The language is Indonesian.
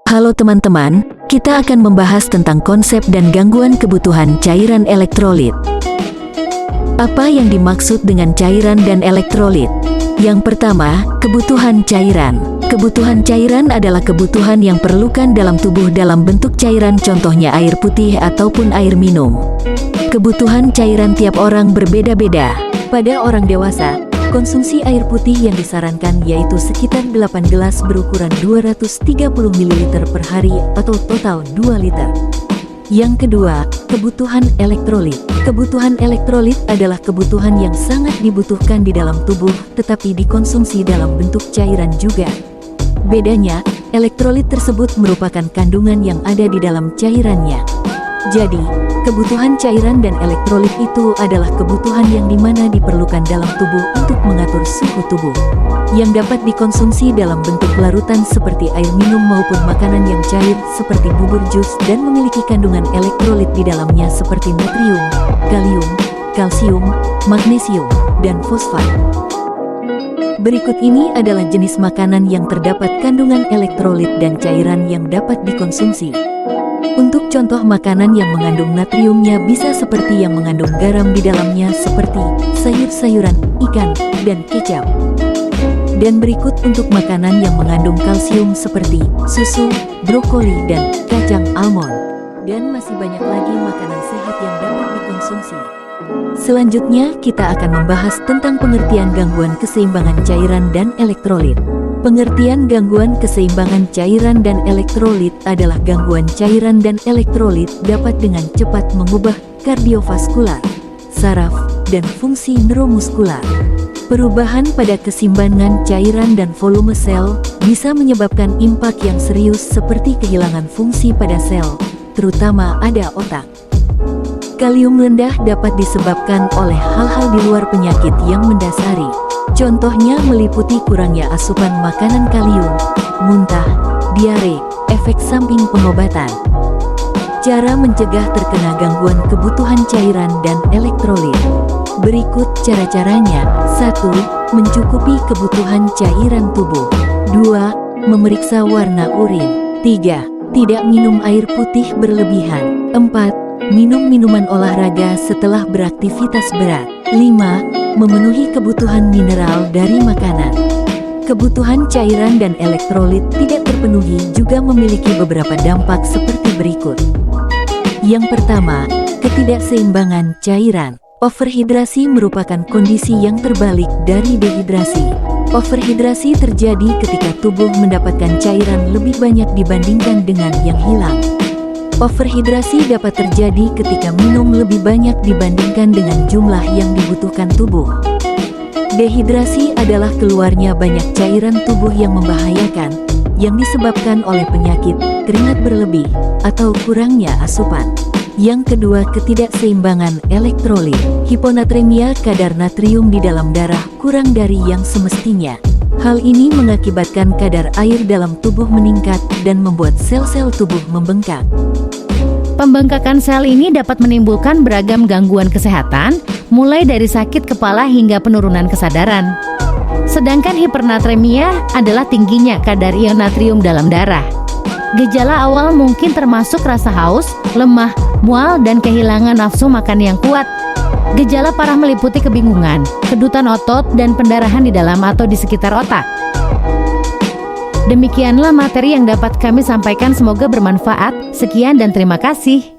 Halo teman-teman, kita akan membahas tentang konsep dan gangguan kebutuhan cairan elektrolit. Apa yang dimaksud dengan cairan dan elektrolit? Yang pertama, kebutuhan cairan. Kebutuhan cairan adalah kebutuhan yang perlukan dalam tubuh dalam bentuk cairan, contohnya air putih ataupun air minum. Kebutuhan cairan tiap orang berbeda-beda. Pada orang dewasa, konsumsi air putih yang disarankan yaitu sekitar 8 gelas berukuran 230 ml per hari atau total 2 liter. Yang kedua, kebutuhan elektrolit. Kebutuhan elektrolit adalah kebutuhan yang sangat dibutuhkan di dalam tubuh, tetapi dikonsumsi dalam bentuk cairan juga. Bedanya, elektrolit tersebut merupakan kandungan yang ada di dalam cairannya. Jadi, kebutuhan cairan dan elektrolit itu adalah kebutuhan yang dimana diperlukan dalam tubuh untuk mengatur suhu tubuh, yang dapat dikonsumsi dalam bentuk larutan seperti air minum maupun makanan yang cair seperti bubur jus dan memiliki kandungan elektrolit di dalamnya seperti natrium, kalium, kalsium, magnesium, dan fosfat. Berikut ini adalah jenis makanan yang terdapat kandungan elektrolit dan cairan yang dapat dikonsumsi. Untuk contoh makanan yang mengandung natriumnya bisa seperti yang mengandung garam di dalamnya seperti sayur-sayuran, ikan, dan kecap. Dan berikut untuk makanan yang mengandung kalsium seperti susu, brokoli, dan kacang almond. Dan masih banyak lagi makanan sehat yang dapat dikonsumsi. Selanjutnya kita akan membahas tentang pengertian gangguan keseimbangan cairan dan elektrolit. Pengertian gangguan keseimbangan cairan dan elektrolit adalah gangguan cairan dan elektrolit dapat dengan cepat mengubah kardiovaskular, saraf, dan fungsi neuromuskular. Perubahan pada keseimbangan cairan dan volume sel bisa menyebabkan impak yang serius seperti kehilangan fungsi pada sel, terutama pada otak. Kalium rendah dapat disebabkan oleh hal-hal di luar penyakit yang mendasari. Contohnya meliputi kurangnya asupan makanan kalium, muntah, diare, efek samping pengobatan. Cara mencegah terkena gangguan kebutuhan cairan dan elektrolit. Berikut cara-caranya. 1. Mencukupi kebutuhan cairan tubuh. 2. Memeriksa warna urin. 3. Tidak minum air putih berlebihan. 4. Minum minuman olahraga setelah beraktivitas berat. 5. Memenuhi kebutuhan mineral dari makanan. Kebutuhan cairan dan elektrolit tidak terpenuhi juga memiliki beberapa dampak seperti berikut. Yang pertama, ketidakseimbangan cairan. Overhidrasi merupakan kondisi yang terbalik dari dehidrasi. Overhidrasi terjadi ketika tubuh mendapatkan cairan lebih banyak dibandingkan dengan yang hilang. Overhidrasi dapat terjadi ketika minum lebih banyak dibandingkan dengan jumlah yang dibutuhkan tubuh. Dehidrasi adalah keluarnya banyak cairan tubuh yang membahayakan, yang disebabkan oleh penyakit, keringat berlebih, atau kurangnya asupan. Yang kedua, ketidakseimbangan elektrolit. Hiponatremia, kadar natrium di dalam darah kurang dari yang semestinya. Hal ini mengakibatkan kadar air dalam tubuh meningkat dan membuat sel-sel tubuh membengkak. Pembengkakan sel ini dapat menimbulkan beragam gangguan kesehatan, mulai dari sakit kepala hingga penurunan kesadaran. Sedangkan hipernatremia adalah tingginya kadar ion natrium dalam darah. Gejala awal mungkin termasuk rasa haus, lemah, mual, dan kehilangan nafsu makan yang kuat. Gejala parah meliputi kebingungan, kedutan otot, dan pendarahan di dalam atau di sekitar otak. Demikianlah materi yang dapat kami sampaikan, semoga bermanfaat. Sekian dan terima kasih.